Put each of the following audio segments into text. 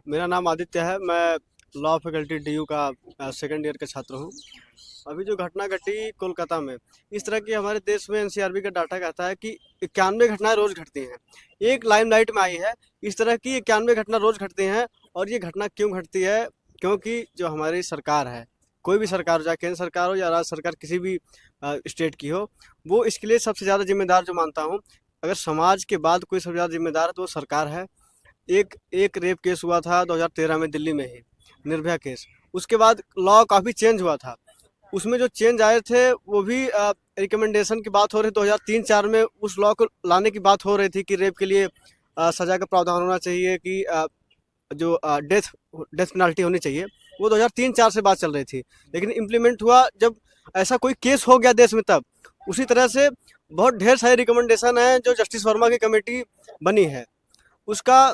मेरा नाम आदित्य है। मैं लॉ फैकल्टी डीयू का सेकंड ईयर का छात्र हूँ। अभी जो घटना घटी कोलकाता में, इस तरह की हमारे देश में एनसीआरबी का डाटा कहता है कि 91 घटनाएं रोज घटती हैं। एक लाइमलाइट में आई है, इस तरह की 91 घटना रोज घटती हैं। और ये घटना क्यों घटती है? क्योंकि जो हमारी सरकार है, कोई भी सरकार हो, चाहे केंद्र सरकार हो या राज्य सरकार किसी भी स्टेट की हो, वो इसके लिए सबसे ज़्यादा जिम्मेदार जो मानता हूँ। अगर समाज के बाद कोई सबसे ज़्यादा जिम्मेदार है तो वो सरकार है। एक एक रेप केस हुआ था 2013 में दिल्ली में ही, निर्भया केस। उसके बाद लॉ काफ़ी चेंज हुआ था। उसमें जो चेंज आए थे वो भी रिकमेंडेशन की बात हो रही, 2003-4 में उस लॉ को लाने की बात हो रही थी कि रेप के लिए सजा का प्रावधान होना चाहिए, कि जो डेथ डेथ पेनल्टी होनी चाहिए। वो 2003-4 से बात चल रही थी, लेकिन इम्प्लीमेंट हुआ जब ऐसा कोई केस हो गया देश में तब। उसी तरह से बहुत ढेर सारे रिकमेंडेशन हैं जो जस्टिस वर्मा की कमेटी बनी है, उसका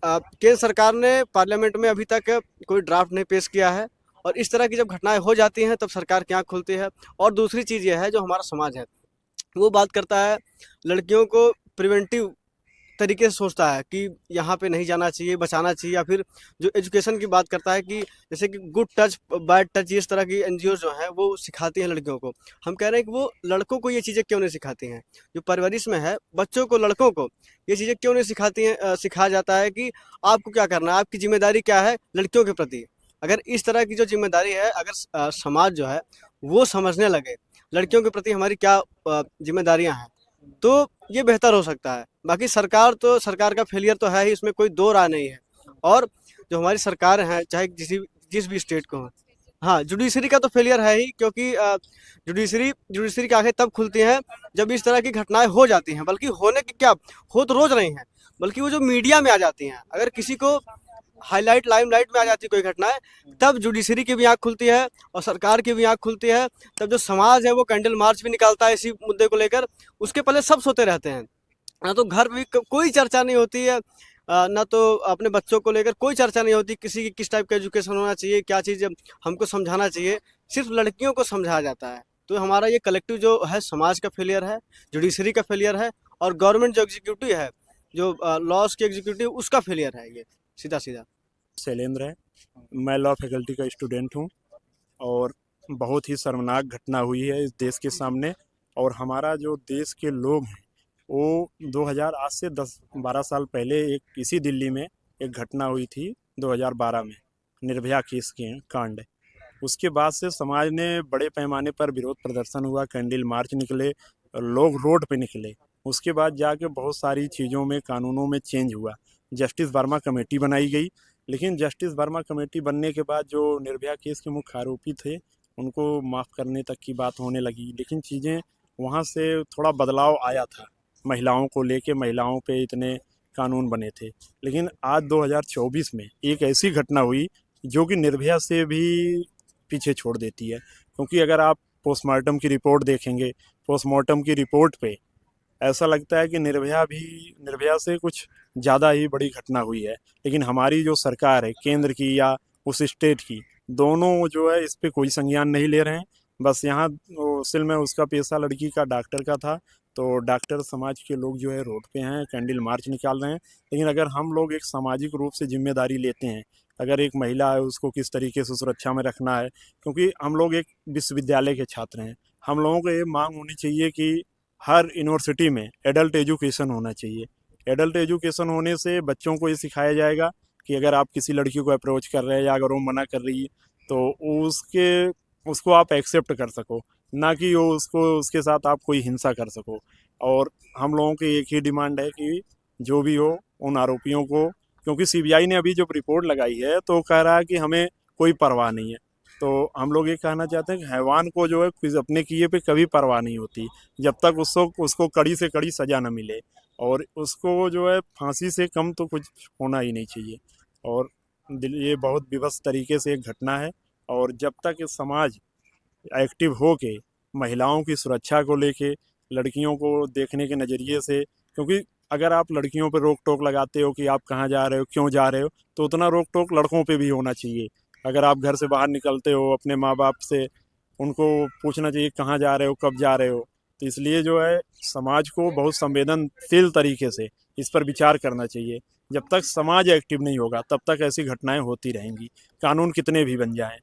केंद्र सरकार ने पार्लियामेंट में अभी तक कोई ड्राफ्ट नहीं पेश किया है। और इस तरह की जब घटनाएं हो जाती हैं तब सरकार की आँख खुलती है। और दूसरी चीज़ ये है, जो हमारा समाज है वो बात करता है, लड़कियों को प्रिवेंटिव तरीके से सोचता है कि यहाँ पे नहीं जाना चाहिए, बचाना चाहिए। या फिर जो एजुकेशन की बात करता है कि जैसे कि गुड टच, बैड टच, इस तरह की एनजीओ जो हैं वो सिखाती हैं लड़कियों को। हम कह रहे हैं कि वो लड़कों को ये चीज़ें क्यों नहीं सिखाती हैं? जो परवरिश में है बच्चों को, लड़कों को ये चीज़ें क्यों नहीं सिखाती हैं? सिखाया जाता है कि आपको क्या करना है, आपकी जिम्मेदारी क्या है लड़कियों के प्रति। अगर इस तरह की जो जिम्मेदारी है, अगर समाज जो है वो समझने लगे लड़कियों के प्रति हमारी क्या जिम्मेदारियां हैं, तो ये बेहतर हो सकता है। बाकी सरकार तो, सरकार का फेलियर तो है ही, इसमें कोई दो राय नहीं है। और जो हमारी सरकार है, चाहे जिस भी स्टेट को हो, हाँ, जुडिशरी का तो फेलियर है ही, क्योंकि जुडिशरी की आंखें तब खुलती हैं जब इस तरह की घटनाएं हो जाती हैं। बल्कि होने की क्या, हो तो रोज रही हैं, बल्कि वो जो मीडिया में आ जाती हैं, अगर किसी को हाईलाइट, लाइमलाइट में आ जाती है कोई घटनाएं, तब जुडिशरी की भी आंख खुलती है और सरकार की भी आंख खुलती है। तब जो समाज है वो कैंडल मार्च भी निकालता है इसी मुद्दे को लेकर। उसके पहले सब सोते रहते हैं। ना तो घर में कोई चर्चा नहीं होती है, ना तो अपने बच्चों को लेकर कोई चर्चा नहीं होती, किसी की किस टाइप का एजुकेशन होना चाहिए, क्या चीज़ हमको समझाना चाहिए। सिर्फ लड़कियों को समझाया जाता है। तो हमारा ये कलेक्टिव जो है, समाज का फेलियर है, जुडिशरी का फेलियर है, और गवर्नमेंट जो एग्जीक्यूटिव है, जो लॉज के एग्जीक्यूटिव, उसका फेलियर है ये, सीधा सीधा। शैलेंद्र है। मैं लॉ फैकल्टी का स्टूडेंट हूँ और बहुत ही शर्मनाक घटना हुई है इस देश के सामने। और हमारा जो देश के लोग हैं वो 2000 आज से 10-12 साल पहले एक इसी दिल्ली में एक घटना हुई थी 2012 में, निर्भया केस के कांड। उसके बाद से समाज ने बड़े पैमाने पर विरोध प्रदर्शन हुआ, कैंडल मार्च निकले, लोग रोड पे निकले। उसके बाद जाके बहुत सारी चीज़ों में, कानूनों में चेंज हुआ। जस्टिस वर्मा कमेटी बनाई गई, लेकिन जस्टिस वर्मा कमेटी बनने के बाद जो निर्भया केस के मुख्य आरोपी थे उनको माफ़ करने तक की बात होने लगी। लेकिन चीज़ें वहाँ से थोड़ा बदलाव आया था, महिलाओं को लेके महिलाओं पे इतने कानून बने थे। लेकिन आज 2024 में एक ऐसी घटना हुई जो कि निर्भया से भी पीछे छोड़ देती है। क्योंकि अगर आप पोस्टमार्टम की रिपोर्ट देखेंगे, पोस्टमार्टम की रिपोर्ट पे ऐसा लगता है कि निर्भया से कुछ ज़्यादा ही बड़ी घटना हुई है। लेकिन हमारी जो सरकार है, केंद्र की या उस स्टेट की, दोनों जो है इस पे कोई संज्ञान नहीं ले रहे हैं। बस यहाँ असल में उसका पेशा लड़की का डॉक्टर का था, तो डॉक्टर समाज के लोग जो है रोड पे हैं, कैंडल मार्च निकाल रहे हैं। लेकिन अगर हम लोग एक सामाजिक रूप से जिम्मेदारी लेते हैं, अगर एक महिला है उसको किस तरीके से सुरक्षा में रखना है, क्योंकि हम लोग एक विश्वविद्यालय के छात्र हैं, हम लोगों को ये मांग होनी चाहिए कि हर यूनिवर्सिटी में एडल्ट एजुकेशन होना चाहिए। एडल्ट एजुकेशन होने से बच्चों को ये सिखाया जाएगा कि अगर आप किसी लड़की को अप्रोच कर रहे हैं या अगर वो मना कर रही है तो उसके उसको आप एक्सेप्ट कर सको, ना कि वो उसको उसके साथ आप कोई हिंसा कर सको। और हम लोगों की एक ही डिमांड है कि जो भी हो उन आरोपियों को, क्योंकि सीबीआई ने अभी जो रिपोर्ट लगाई है तो कह रहा है कि हमें कोई परवाह नहीं है। तो हम लोग ये कहना चाहते हैं कि हैवान को जो है अपने किए पे कभी परवाह नहीं होती, जब तक उसको कड़ी से कड़ी सजा न मिले। और उसको जो है फांसी से कम तो कुछ होना ही नहीं चाहिए। और ये बहुत विवश तरीके से एक घटना है। और जब तक ये समाज एक्टिव हो के महिलाओं की सुरक्षा को लेके, लड़कियों को देखने के नज़रिए से, क्योंकि अगर आप लड़कियों पर रोक टोक लगाते हो कि आप कहाँ जा रहे हो, क्यों जा रहे हो, तो उतना रोक टोक लड़कों पे भी होना चाहिए। अगर आप घर से बाहर निकलते हो अपने माँ बाप से, उनको पूछना चाहिए कहाँ जा रहे हो, कब जा रहे हो। तो इसलिए जो है समाज को बहुत संवेदनशील तरीके से इस पर विचार करना चाहिए जब तक समाज एक्टिव नहीं होगा तब तक ऐसी घटनाएं होती रहेंगी, कानून कितने भी बन जाएं।